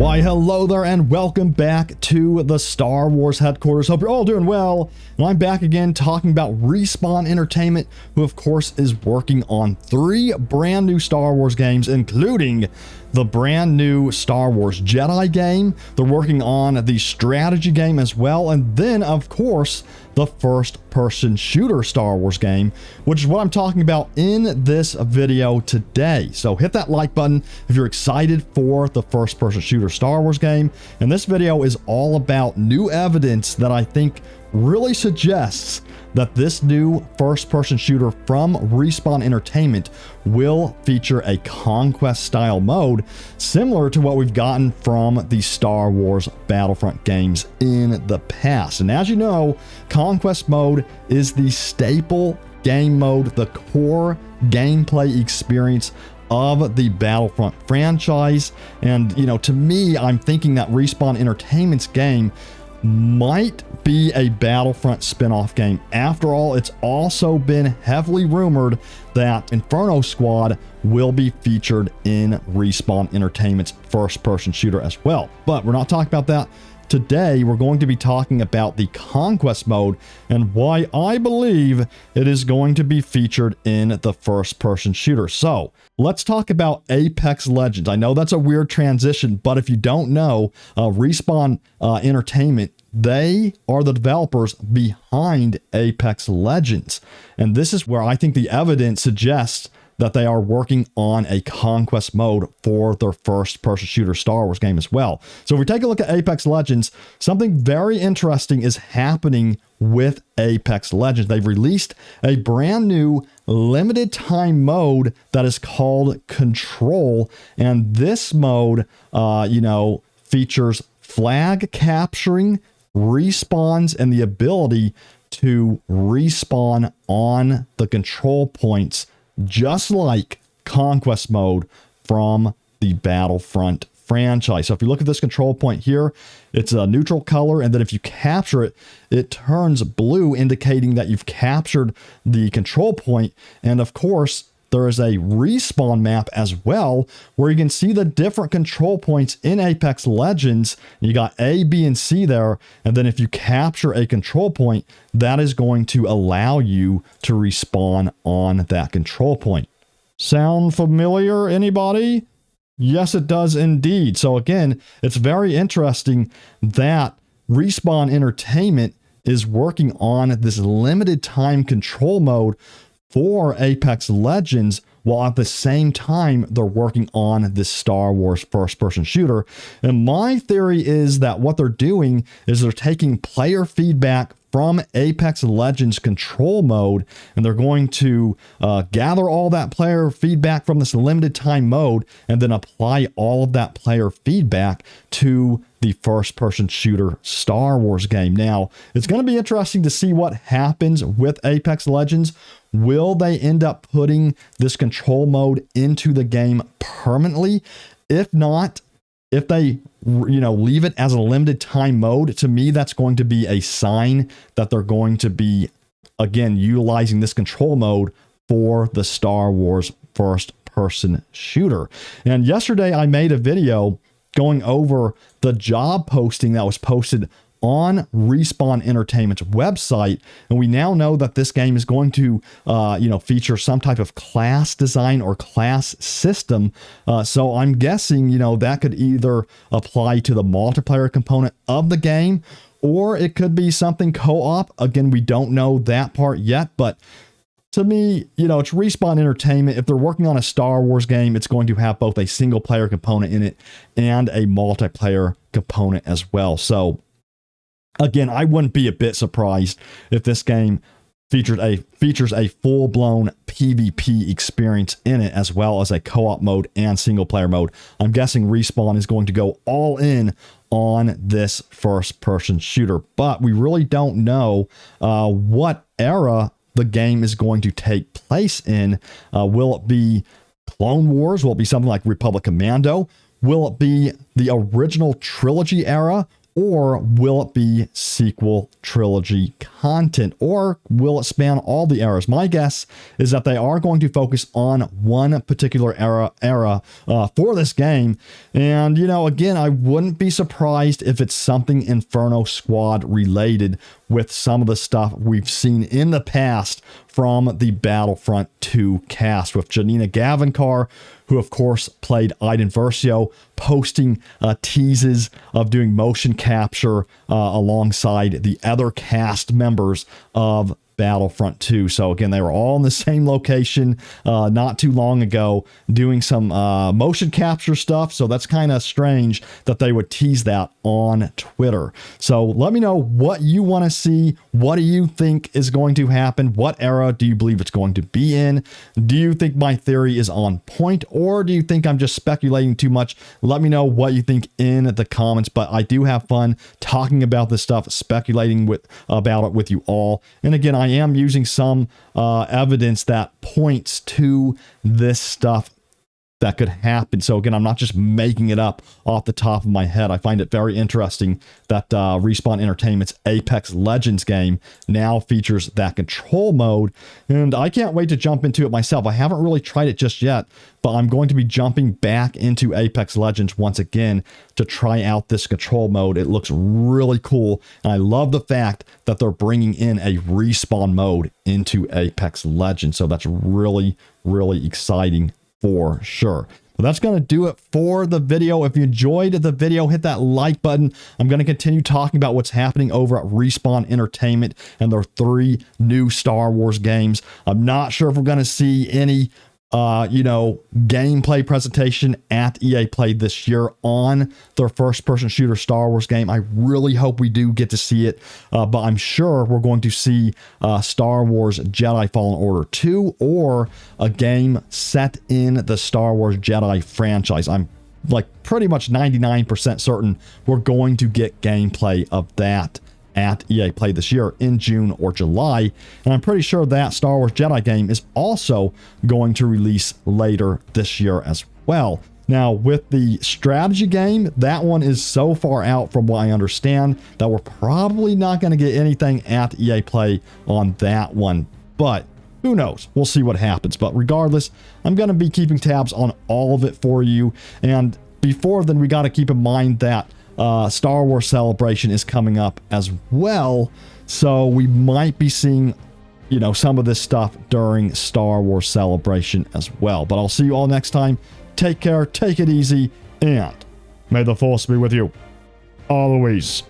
Why, hello there, and welcome back to the Star Wars headquarters. Hope you're all doing well. And I'm back again talking about Respawn Entertainment, who of course is working on 3 brand new Star Wars games, including the brand new Star Wars Jedi game. They're working on the strategy game as well, and then of course the first-person shooter Star Wars game, which is what I'm talking about in this video today. So hit that like button if you're excited for the first-person shooter Star Wars game. And this video is all about new evidence that I think really suggests that this new first-person shooter from Respawn Entertainment will feature a Conquest style mode similar to what we've gotten from the Star Wars Battlefront games in the past. And as you know, Conquest mode is the staple game mode, the core gameplay experience of the Battlefront franchise. And you know, to me, I'm thinking that Respawn Entertainment's game might be a Battlefront spin-off game. After all, it's also been heavily rumored that Inferno Squad will be featured in Respawn Entertainment's first-person shooter as well. But we're not talking about that today. We're going to be talking about the Conquest mode and why I believe it is going to be featured in the first-person shooter. So let's talk about Apex Legends. I know that's a weird transition, but if you don't know, Respawn Entertainment, they are the developers behind Apex Legends. And this is where I think the evidence suggests that they are working on a Conquest mode for their first-person shooter Star Wars game as well. So if we take a look at Apex Legends, something very interesting is happening with Apex Legends. They've released a brand new limited time mode that is called Control. And this mode, features flag capturing, respawns, and the ability to respawn on the control points, just like Conquest mode from the Battlefront franchise. So if you look at this control point here, it's a neutral color, and then if you capture it, it turns blue, indicating that you've captured the control point. And of course, there is a respawn map as well, where you can see the different control points in Apex Legends. You got A, B, and C there. And then if you capture a control point, that is going to allow you to respawn on that control point. Sound familiar, anybody? Yes, it does indeed. So again, it's very interesting that Respawn Entertainment is working on this limited time control mode for Apex Legends, while at the same time they're working on this Star Wars first-person shooter. And my theory is that what they're doing is they're taking player feedback from Apex Legends control mode, and they're going to gather all that player feedback from this limited time mode and then apply all of that player feedback to the first-person shooter Star Wars game. Now, it's going to be interesting to see what happens with Apex Legends. Will they end up putting this control mode into the game permanently? If not, if they leave it as a limited time mode, to me, that's going to be a sign that they're going to be, again, utilizing this control mode for the Star Wars first-person shooter. And yesterday, I made a video going over the job posting that was posted on Respawn Entertainment's website, and we now know that this game is going to, feature some type of class design or class system. So I'm guessing, that could either apply to the multiplayer component of the game, or it could be something co-op. Again, we don't know that part yet, but to me, it's Respawn Entertainment. If they're working on a Star Wars game, it's going to have both a single player component in it and a multiplayer component as well. So again, I wouldn't be a bit surprised if this game features a full-blown PvP experience in it, as well as a co-op mode and single-player mode. I'm guessing Respawn is going to go all in on this first-person shooter, but we really don't know what era the game is going to take place in. Will it be Clone Wars? Will it be something like Republic Commando? Will it be the original trilogy era? Or will it be sequel trilogy content? Or will it span all the eras? My guess is that they are going to focus on one particular era for this game. And, you know, again, I wouldn't be surprised if it's something Inferno Squad related with some of the stuff we've seen in the past from the Battlefront 2 cast, with Janina Gavankar, who of course played Iden Versio, posting teases of doing motion capture alongside the other cast members of Battlefront 2. So again, they were all in the same location not too long ago doing some motion capture stuff. So that's kind of strange that they would tease that on Twitter. So let me know what you want to see. What do you think is going to happen? What era do you believe it's going to be in? Do you think my theory is on point, or do you think I'm just speculating too much? Let me know what you think in the comments. But I do have fun talking about this stuff, speculating about it with you all. And again, I am using some evidence that points to this stuff that could happen. So again, I'm not just making it up off the top of my head. I find it very interesting that Respawn Entertainment's Apex Legends game now features that control mode, and I can't wait to jump into it myself. I haven't really tried it just yet, but I'm going to be jumping back into Apex Legends once again to try out this control mode. It looks really cool, and I love the fact that they're bringing in a respawn mode into Apex Legends. So that's really, really exciting for sure. Well, that's going to do it for the video. If you enjoyed the video, hit that like button. I'm going to continue talking about what's happening over at Respawn Entertainment and their 3 new Star Wars games. I'm not sure if we're going to see any gameplay presentation at EA Play this year on their first-person shooter Star Wars game. I really hope we do get to see it, but I'm sure we're going to see Star Wars Jedi Fallen Order 2 or a game set in the Star Wars Jedi franchise. I'm like pretty much 99% certain we're going to get gameplay of that at EA Play this year in June or July, and I'm pretty sure that Star Wars Jedi game is also going to release later this year as well. Now, with the strategy game, that one is so far out from what I understand that we're probably not going to get anything at EA Play on that one, but who knows? We'll see what happens. But regardless, I'm going to be keeping tabs on all of it for you, and before then, we got to keep in mind that Star Wars Celebration is coming up as well, so we might be seeing, some of this stuff during Star Wars Celebration as well. But I'll see you all next time. Take care, take it easy, and may the Force be with you always.